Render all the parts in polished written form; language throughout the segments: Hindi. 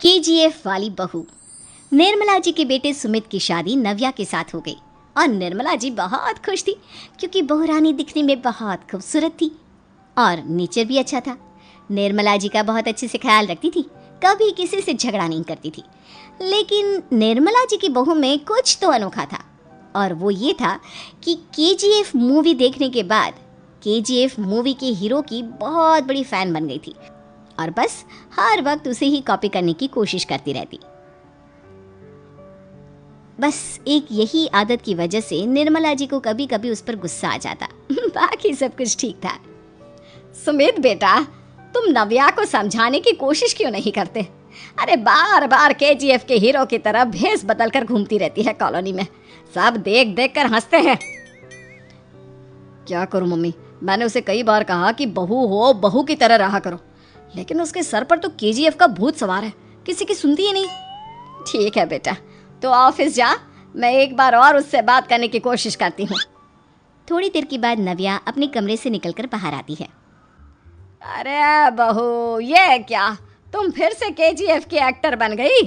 केजीएफ वाली बहू। निर्मला जी के बेटे सुमित की शादी नव्या के साथ हो गई और निर्मला जी बहुत खुश थी क्योंकि बहू रानी दिखने में बहुत खूबसूरत थी और नेचर भी अच्छा था। निर्मला जी का बहुत अच्छे से ख्याल रखती थी, कभी किसी से झगड़ा नहीं करती थी। लेकिन निर्मला जी की बहू में कुछ तो अनोखा था और वो ये था कि केजीएफ मूवी देखने के बाद केजीएफ मूवी के हीरो की बहुत बड़ी फ़ैन बन गई थी और बस हर वक्त उसे ही कॉपी करने की कोशिश करती रहती। बस एक यही आदत की वजह से निर्मला जी को कभी कभी उस पर गुस्सा आ जाता। बाकी सब कुछ ठीक था। सुमित बेटा, तुम नव्या को समझाने की कोशिश क्यों नहीं करते? अरे बार बार केजीएफ के हीरो की तरह भेस बदल कर घूमती रहती है कॉलोनी में, सब देख देख कर हंसते हैं। क्या करूं मम्मी, मैंने उसे कई बार कहा कि बहू हो, बहू की तरह रहा करो, लेकिन उसके सर पर तो केजीएफ का भूत सवार है, किसी की सुनती ही नहीं। ठीक है बेटा, तो ऑफिस जा, मैं एक बार और उससे बात करने की कोशिश करती हूँ। थोड़ी देर के बाद नव्या अपने कमरे से निकलकर बाहर आती है। अरे बहू, ये क्या, तुम फिर से केजीएफ की एक्टर बन गई?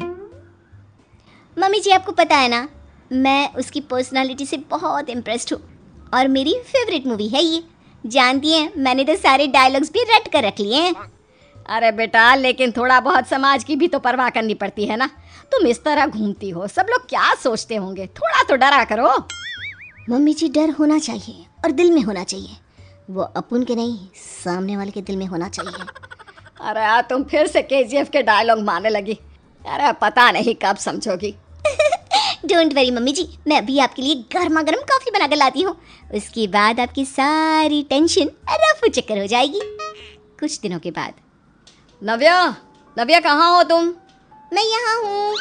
मम्मी जी, आपको पता है ना, मैं उसकी पर्सनालिटी से बहुत इम्प्रेस्ड हूँ और मेरी फेवरेट मूवी है ये। जानती हैं, मैंने तो सारे डायलॉग्स भी रट कर रख लिए हैं। अरे बेटा, लेकिन थोड़ा बहुत समाज की भी तो परवाह करनी पड़ती है ना। तुम इस तरह घूमती हो, सब लोग क्या सोचते होंगे, थोड़ा तो डरा करो। मम्मी जी, डर होना चाहिए और दिल में होना चाहिए, वो अपन के नहीं, सामने वाले के दिल में होना चाहिए। अरे तुम फिर से केजीएफ के डायलॉग मारने लगी। अरे पता नहीं कब समझोगी। डोंट वरी मम्मी जी, मैं अभी आपके लिए गर्मा गर्म कॉफी बना कर लाती हूँ, उसके बाद आपकी सारी टेंशन रफू चक्कर हो जाएगी। कुछ दिनों के बाद। नव्या, नव्या कहाँ हो तुम? मैं यहाँ हूँ।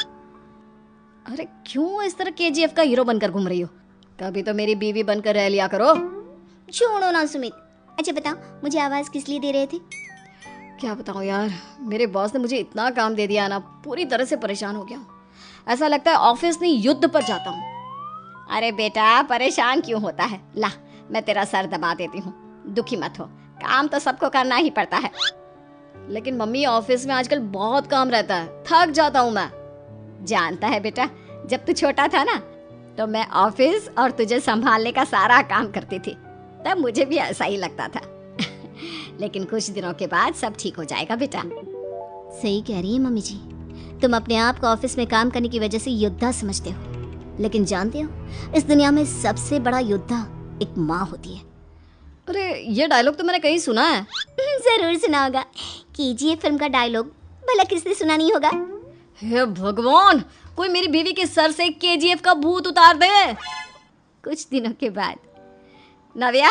अरे क्यों इस तरह केजीएफ का हीरो बनकर घूम रही हो? कभी तो मेरी बीवी बनकर रह लिया करो। छोड़ो ना सुमित। अच्छा बताओ, मुझे आवाज़ किस लिए दे रहे थे? क्या बताऊँ यार, मेरे बॉस ने मुझे इतना काम दे दिया ना, पूरी तरह से परेशान हो गया हूँ। ऐसा लगता है ऑफिस नहीं, युद्ध पर जाता हूँ। अरे बेटा, परेशान क्यों होता है? ला, मैं तेरा सर दबा देती हूँ, दुखी मत हो, काम तो सबको करना ही पड़ता है। लेकिन मम्मी, ऑफिस में आजकल बहुत काम रहता है, थक जाता हूँ मैं। जानता है बेटा, जब तू छोटा था ना, तो मैं ऑफिस और तुझे संभालने का सारा काम करती थी, तब मुझे भी ऐसा ही लगता था। लेकिन कुछ दिनों के बाद सब ठीक हो जाएगा बेटा। सही कह रही है मम्मी जी, तुम अपने आप को ऑफिस में काम करने की वजह से योद्धा समझते हो, लेकिन जानते हो, इस दुनिया में सबसे बड़ा योद्धा एक माँ होती है। अरे ये डायलॉग तो मैंने कहीं सुना है। जरूर सुना होगा, केजीएफ फिल्म का डायलॉग, भला किसने सुना नहीं होगा? हे भगवान, कोई मेरी बीवी के सर से केजीएफ का भूत उतार दे। कुछ दिनों के बाद। नव्या,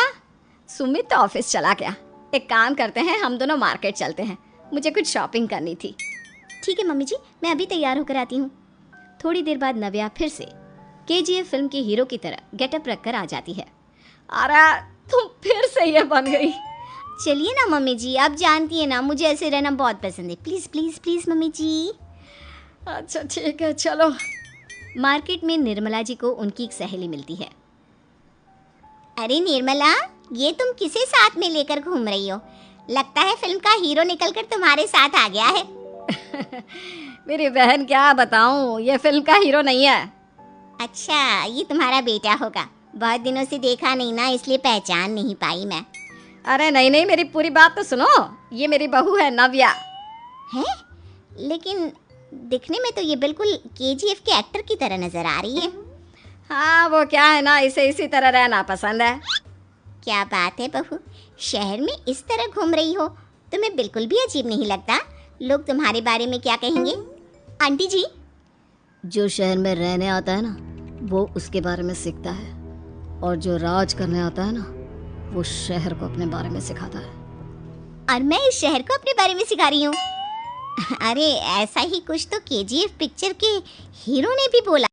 सुमित तो ऑफिस चला गया, एक काम करते हैं, हम दोनों मार्केट चलते हैं, मुझे कुछ शॉपिंग करनी थी। ठीक है मम्मी जी, मैं अभी तैयार होकर आती हूँ। थोड़ी देर बाद नव्या फिर से केजीएफ फिल्म के हीरो की तरह गेटअप रखकर आ जाती है। अरे तुम फिर से ये बन गई। चलिए ना मम्मी जी, आप जानती है ना, मुझे ऐसे रहना बहुत पसंद है। प्लीज़ प्लीज़ प्लीज़ मम्मी जी। अच्छा ठीक है, चलो। मार्केट में निर्मला जी को उनकी एक सहेली मिलती है। अरे निर्मला, ये तुम किसे साथ में लेकर घूम रही हो? लगता है फिल्म का हीरो निकलकर तुम्हारे साथ आ गया है। मेरी बहन, क्या बताऊं, ये फिल्म का हीरो नहीं है। अच्छा, ये तुम्हारा बेटा होगा, बहुत दिनों से देखा नहीं ना, इसलिए पहचान नहीं पाई मैं। अरे नहीं नहीं, मेरी पूरी बात तो सुनो, ये मेरी बहू है नव्या। है? लेकिन दिखने में तो ये बिल्कुल केजीएफ के एक्टर की तरह नजर आ रही है। हाँ, वो क्या है ना, इसे इसी तरह रहना पसंद है। क्या बात है बहू, शहर में इस तरह घूम रही हो, तुम्हें बिल्कुल भी अजीब नहीं लगता? लोग तुम्हारे बारे में क्या कहेंगे? आंटी जी, जो शहर में रहने आता है ना, वो उसके बारे में सीखता है, और जो राज करने आता है ना, वो शहर को अपने बारे में सिखाता है। और मैं इस शहर को अपने बारे में सिखा रही हूँ। अरे ऐसा ही कुछ तो केजीएफ पिक्चर के हीरो ने भी बोला।